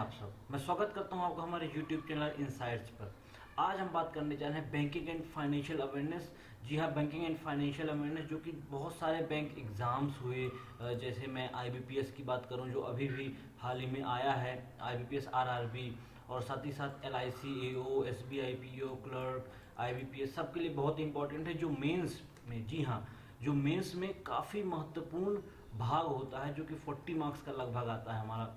आप सब। मैं स्वागत करता हूं आपका हमारे YouTube चैनल इनसाइट्स पर। आज हम बात करने जा रहे हैं बैंकिंग एंड फाइनेंशियल अवेयरनेस। जी हाँ, बैंकिंग एंड फाइनेंशियल अवेयरनेस जो कि बहुत सारे बैंक एग्ज़ाम्स हुए। जैसे मैं IBPS की बात करूं जो अभी भी हाल ही में आया है, IBPS RRB, और साथ ही साथ LIC AO SBI PO clerk IBPS सबके लिए बहुत इंपॉर्टेंट है। जो मेंस में, जी हाँ, जो मेंस में काफ़ी महत्वपूर्ण भाग होता है, जो कि 40 मार्क्स का लगभग आता है हमारा।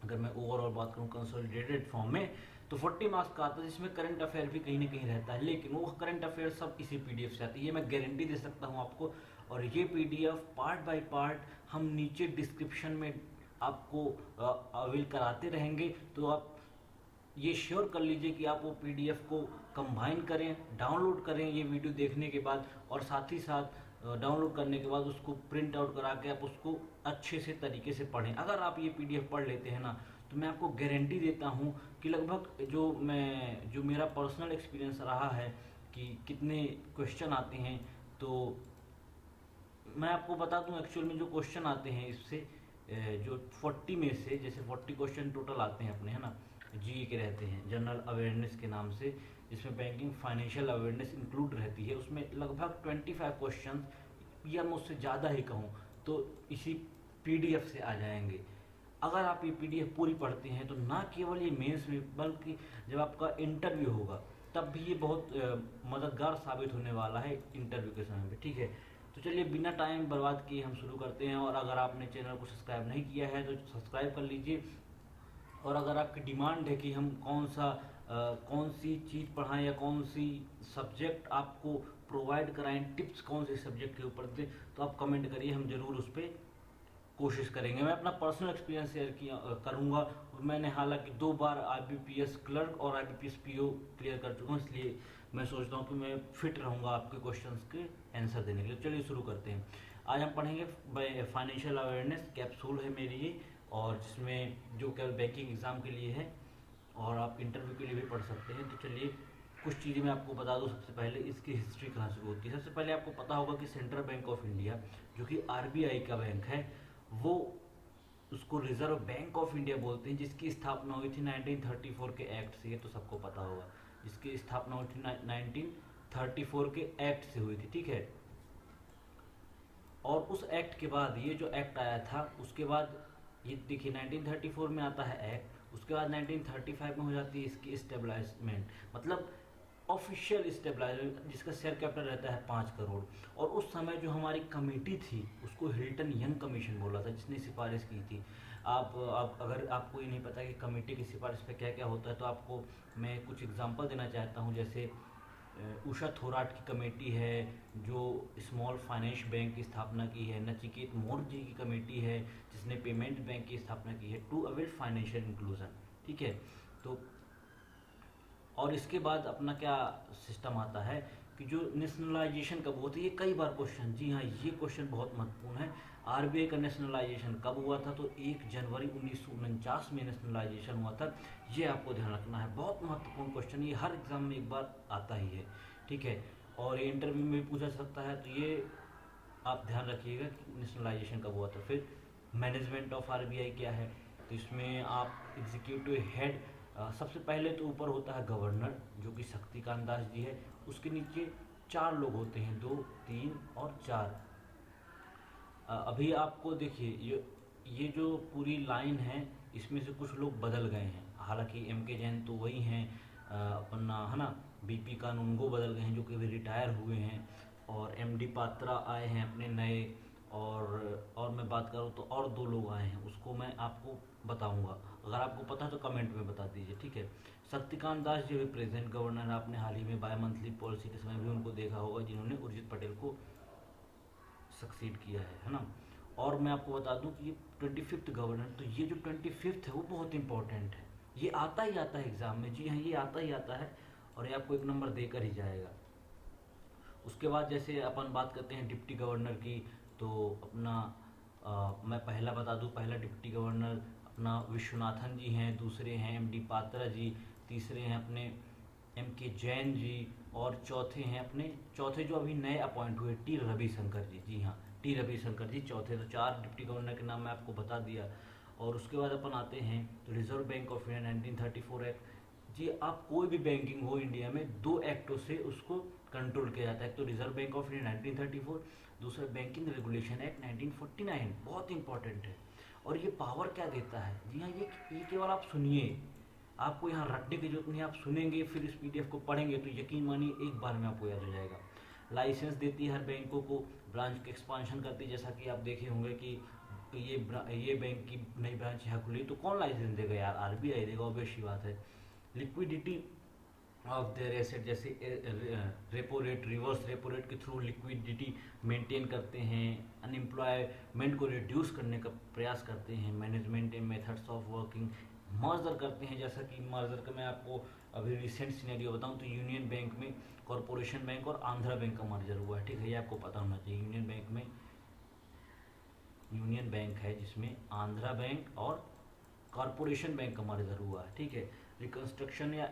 अगर मैं ओवरऑल बात करूं कंसोलिडेटेड फॉर्म में तो 40 मार्क्स का आता है, जिसमें करंट अफेयर भी कहीं ना कहीं रहता है, लेकिन वो करंट अफेयर सब इसी PDF से आती है। ये मैं गारंटी दे सकता हूं आपको। और ये PDF पार्ट बाय पार्ट हम नीचे डिस्क्रिप्शन में आपको अवेल कराते रहेंगे। तो आप ये श्योर कर लीजिए कि आप वो PDF को कंबाइन करें, डाउनलोड करें ये वीडियो देखने के बाद, और साथ ही साथ डाउनलोड करने के बाद उसको प्रिंट आउट करा के आप उसको अच्छे से तरीके से पढ़ें। अगर आप ये PDF पढ़ लेते हैं ना, तो मैं आपको गारंटी देता हूँ कि लगभग जो मेरा पर्सनल एक्सपीरियंस रहा है कि कितने क्वेश्चन आते हैं, तो मैं आपको बता दूं एक्चुअल में जो क्वेश्चन आते हैं इससे, जो 40 में से, जैसे 40 क्वेश्चन टोटल आते हैं अपने, है ना, GE के रहते हैं जनरल अवेयरनेस के नाम से, जिसमें बैंकिंग फाइनेंशियल अवेयरनेस इंक्लूड रहती है। उसमें लगभग 25 क्वेश्चन, या मैं उससे ज़्यादा ही कहूँ तो इसी PDF से आ जाएंगे। अगर आप ये PDF पूरी पढ़ते हैं तो ना केवल ये मेंस में, बल्कि जब आपका इंटरव्यू होगा तब भी ये बहुत मददगार साबित होने वाला है इंटरव्यू के समय पे। ठीक है, तो चलिए बिना टाइम बर्बाद किए हम शुरू करते हैं। और अगर आपने चैनल को सब्सक्राइब नहीं किया है तो सब्सक्राइब कर लीजिए। और अगर आपकी डिमांड है कि हम कौन सी चीज़ पढ़ाएं या कौन सी सब्जेक्ट आपको प्रोवाइड कराएं, टिप्स कौन से सब्जेक्ट के ऊपर दें, तो आप कमेंट करिए, हम ज़रूर उस पर कोशिश करेंगे। मैं अपना पर्सनल एक्सपीरियंस शेयर करूँगा। मैंने हालांकि 2 बार IBPS क्लर्क और IBPS PO क्लियर कर चुका हूँ, इसलिए मैं सोचता हूँ कि मैं फिट रहूँगा आपके क्वेश्चंस के आंसर देने के लिए। चलिए शुरू करते हैं। आज हम पढ़ेंगे फाइनेंशियल अवेयरनेस कैप्सूल है मेरी ये, और जिसमें जो केवल बैंकिंग एग्ज़ाम के लिए है और आप इंटरव्यू के लिए भी पढ़ सकते हैं। तो चलिए कुछ चीज़ें मैं आपको बता दूं। सबसे पहले इसकी हिस्ट्री कहाँ शुरू होती है। सबसे पहले आपको पता होगा कि सेंट्रल बैंक ऑफ इंडिया, जो कि RBI का बैंक है, वो उसको रिजर्व बैंक ऑफ इंडिया बोलते हैं, जिसकी स्थापना हुई थी 1934 के एक्ट से। ये तो सबको पता होगा, जिसकी स्थापना हुई थी 1934 के एक्ट से हुई थी। ठीक है, और उस एक्ट के बाद, ये जो एक्ट आया था उसके बाद, ये देखिए 1934 में आता है एक्ट, उसके बाद 1935 में हो जाती है इसकी स्टेबलाइजमेंट, मतलब ऑफिशियल स्टेबलाइजमेंट, जिसका शेयर कैपिटल रहता है 5 करोड़। और उस समय जो हमारी कमेटी थी उसको हिल्टन यंग कमीशन बोला था, जिसने सिफारिश की थी। आप अगर आपको ये नहीं पता कि कमेटी की सिफारिश पे क्या क्या होता है, तो आपको मैं कुछ एग्जांपल देना चाहता हूँ। जैसे उषा थोराट की कमेटी है जो स्मॉल फाइनेंस बैंक की स्थापना की है। नचिकेत मौर्य जी की कमेटी है जिसने पेमेंट बैंक की स्थापना की है, टू अवेल फाइनेंशियल इंक्लूजन। ठीक है, तो और इसके बाद अपना क्या सिस्टम आता है कि जो नेशनलाइजेशन कब होती है, ये कई बार क्वेश्चन, जी हाँ, ये क्वेश्चन बहुत महत्वपूर्ण है। RBI का नेशनलाइजेशन कब हुआ था, तो 1 जनवरी 1949 में नेशनलाइजेशन हुआ था। ये आपको ध्यान रखना है, बहुत महत्वपूर्ण क्वेश्चन, ये हर एग्जाम में एक बार आता ही है। ठीक है, और ये इंटरव्यू में भी पूछा सकता है, तो ये आप ध्यान रखिएगा कि नेशनलाइजेशन कब हुआ था। फिर मैनेजमेंट ऑफ RBI क्या है, तो इसमें आप एग्जीक्यूटिव हेड, सबसे पहले तो ऊपर होता है गवर्नर, जो कि शक्तिकांत दास जी है। उसके नीचे 4 लोग होते हैं, 2, 3 और 4। अभी आपको देखिए ये जो पूरी लाइन है, इसमें से कुछ लोग बदल गए हैं। हालांकि MK जैन तो वही हैं, अपना, है ना, BP कानूनगो बदल गए हैं जो कि अभी रिटायर हुए हैं, और MD पात्रा आए हैं अपने नए, और मैं बात करूँ तो और 2 लोग आए हैं, उसको मैं आपको बताऊंगा। अगर आपको पता है तो कमेंट में बता दीजिए। ठीक है, शक्तिकांत दास जी भी प्रेजेंट गवर्नर, आपने हाल ही में बाय मंथली पॉलिसी के समय भी उनको देखा होगा, जिन्होंने उर्जित पटेल को सक्सीड किया है ना। और मैं आपको बता दूं कि ये 25th गवर्नर, तो ये जो 25th है वो बहुत इंपॉर्टेंट है, ये आता ही आता है एग्जाम में। जी हाँ, ये आता ही आता है, और ये आपको 1 नंबर देकर ही जाएगा। उसके बाद जैसे अपन बात करते हैं डिप्टी गवर्नर की, तो अपना मैं पहला बता दूं, पहला डिप्टी गवर्नर अपना विश्वनाथन जी हैं, दूसरे हैं MD पात्रा जी, तीसरे हैं अपने MK जैन जी, और चौथे जो अभी नए अपॉइंट हुए T. रविशंकर जी। जी हाँ, T. रविशंकर जी चौथे। तो 4 डिप्टी गवर्नर के नाम मैं आपको बता दिया। और उसके बाद अपन आते हैं तो reserve bank of India 1934 act. जी आप कोई भी बैंकिंग हो इंडिया में दो एक्टों से उसको कंट्रोल किया जाता है, तो रिजर्व बैंक ऑफ इंडिया 1934, दूसरा बैंकिंग रेगुलेशन एक्ट 1949, बहुत इंपॉर्टेंट है। और ये पावर क्या देता है, जी हाँ, ये केवल आप सुनिए, आपको यहाँ रटने की जरूरत नहीं, आप सुनेंगे फिर इस पीडीएफ को पढ़ेंगे तो यकीन मानिए एक बार में आपको याद हो जाएगा। लाइसेंस देती है हर बैंकों को, ब्रांच के एक्सपांशन करती है, जैसा कि आप देखे होंगे कि ये बैंक की नई ब्रांच यहाँ खुली तो कौन लाइसेंस देगा यार, आरबीआई देगा, ऑब्वियस सी बात है। लिक्विडिटी ऑफ देयर एसेट, जैसे repo rate, reverse repo rate के थ्रू लिक्विडिटी मेंटेन करते हैं, अनएम्प्लॉयमेंट को रिड्यूस करने का प्रयास करते हैं, management and methods of working, merger करते हैं, जैसा कि मर्जर का मैं आपको अभी रिसेंट सिनेरियो बताऊं तो यूनियन बैंक में कॉरपोरेशन बैंक और आंध्रा बैंक का मर्जर हुआ है, ठीक है, ये आपको पता होना चाहिए। यूनियन बैंक है जिसमें आंध्रा बैंक और कॉरपोरेशन बैंक का मर्जर हुआ है, ठीक है। रिकंस्ट्रक्शन या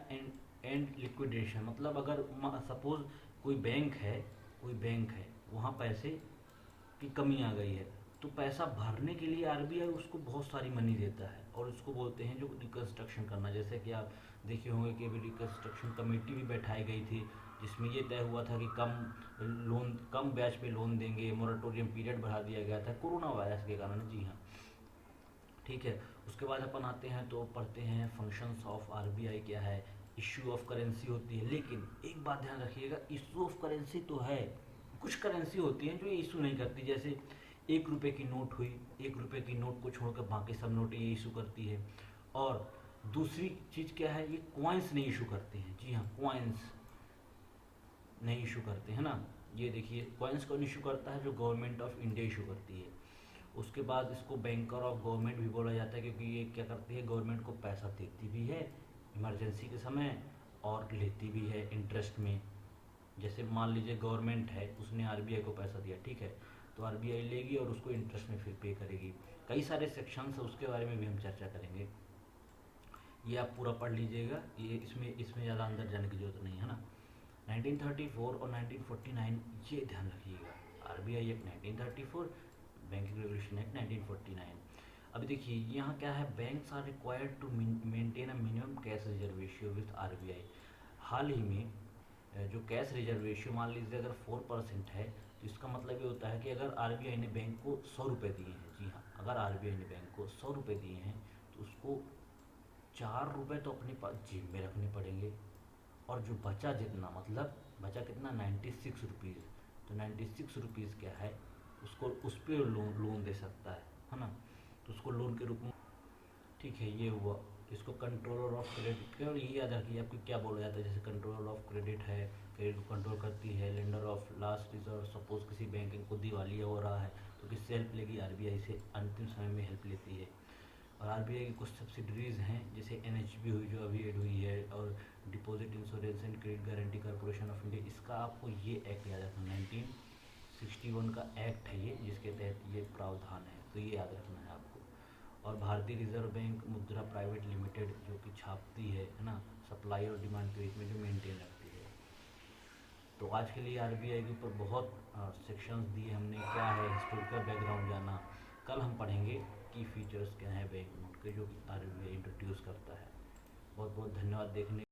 एंड लिक्विडेशन, मतलब अगर सपोज कोई बैंक है वहाँ पैसे की कमी आ गई है तो पैसा भरने के लिए आरबीआई उसको बहुत सारी मनी देता है और उसको बोलते हैं जो रिकंस्ट्रक्शन करना। जैसे कि आप देखे होंगे कि अभी रिकंस्ट्रक्शन कमेटी भी बैठाई गई थी जिसमें ये तय हुआ था कि कम ब्याज पे लोन देंगे, मोरेटोरियम पीरियड बढ़ा दिया गया था कोरोना वायरस के कारण, जी हाँ, ठीक है। उसके बाद अपन आते हैं तो पढ़ते हैं फंक्शंस ऑफ आरबीआई क्या है। इश्यू ऑफ करेंसी होती है, लेकिन एक बात ध्यान रखिएगा, इशू ऑफ करेंसी तो है, कुछ करेंसी होती हैं जो ये इशू नहीं करती, जैसे 1 रुपये की नोट हुई, 1 रुपये की नोट को छोड़कर बाकी सब नोट ये इशू करती है। और दूसरी चीज़ क्या है, ये कॉइन्स नहीं इशू करते हैं, जी हाँ, कॉइन्स नहीं इशू करते हैं ना। ये देखिए कॉइन्स कौन इशू करता है, जो गवर्नमेंट ऑफ इंडिया इशू करती है। उसके बाद इसको बैंकर ऑफ गवर्नमेंट भी बोला जाता है क्योंकि ये क्या करती है, गवर्नमेंट को पैसा देती भी है इमरजेंसी के समय और लेती भी है इंटरेस्ट में। जैसे मान लीजिए गवर्नमेंट है, उसने आरबीआई को पैसा दिया, ठीक है, तो आरबीआई लेगी और उसको इंटरेस्ट में फिर पे करेगी। कई सारे सेक्शंस है, उसके बारे में भी हम चर्चा करेंगे, ये आप पूरा पढ़ लीजिएगा, ये इसमें ज़्यादा अंदर जाने की जरूरत नहीं है ना। 1934 और 1949 ये ध्यान रखिएगा, RBI act 1934, banking regulation act 1949। अभी देखिए यहाँ क्या है, banks are required to maintain a minimum cash reserve ratio with RBI. हाल ही में जो कैश रिजर्व रेशियो मान लीजिए अगर 4% है तो इसका मतलब ये होता है कि अगर आरबीआई ने बैंक को 100 रुपये दिए हैं, जी हाँ, अगर आरबीआई ने बैंक को 100 रुपये दिए हैं तो उसको 4 रुपये तो अपने पास जेब में रखने पड़ेंगे, और जो बचा जितना, मतलब बचा कितना, 96 रुपीज़, तो 96 रुपीज़ क्या है, उसको उस पर लोन दे सकता है ना, तो उसको लोन के रूप में, ठीक है, ये हुआ। इसको कंट्रोलर ऑफ क्रेडिट, और यही याद रखिए आपको क्या बोला जाता है, जैसे कंट्रोलर ऑफ क्रेडिट है, क्रेडिट को कंट्रोल करती है। Lender of last reserve, suppose किसी बैंक को दिवालिया हो रहा है तो किससे हेल्प लेगी, आरबीआई से अंतिम समय में हेल्प लेती है। और आरबीआई की कुछ सब्सिडरीज हैं जैसे एनएचबी हुई जो अभी एड हुई है, और deposit insurance and credit guarantee corporation of India, इसका आपको ये एक्ट याद रखना, 1961 का एक्ट है ये, जिसके तहत ये प्रावधान है, तो ये याद रखना है आपको। और भारतीय रिजर्व बैंक मुद्रा प्राइवेट लिमिटेड जो कि छापती है ना, सप्लाई और डिमांड के बीच में जो मेंटेन रखती है। तो आज के लिए आरबीआई के ऊपर बहुत सेक्शंस दिए हमने, क्या है हिस्टोरिकल बैकग्राउंड जाना। कल हम पढ़ेंगे की फीचर्स क्या है बैंक नोट के जो आरबीआई इंट्रोड्यूस करता है। बहुत बहुत धन्यवाद देखने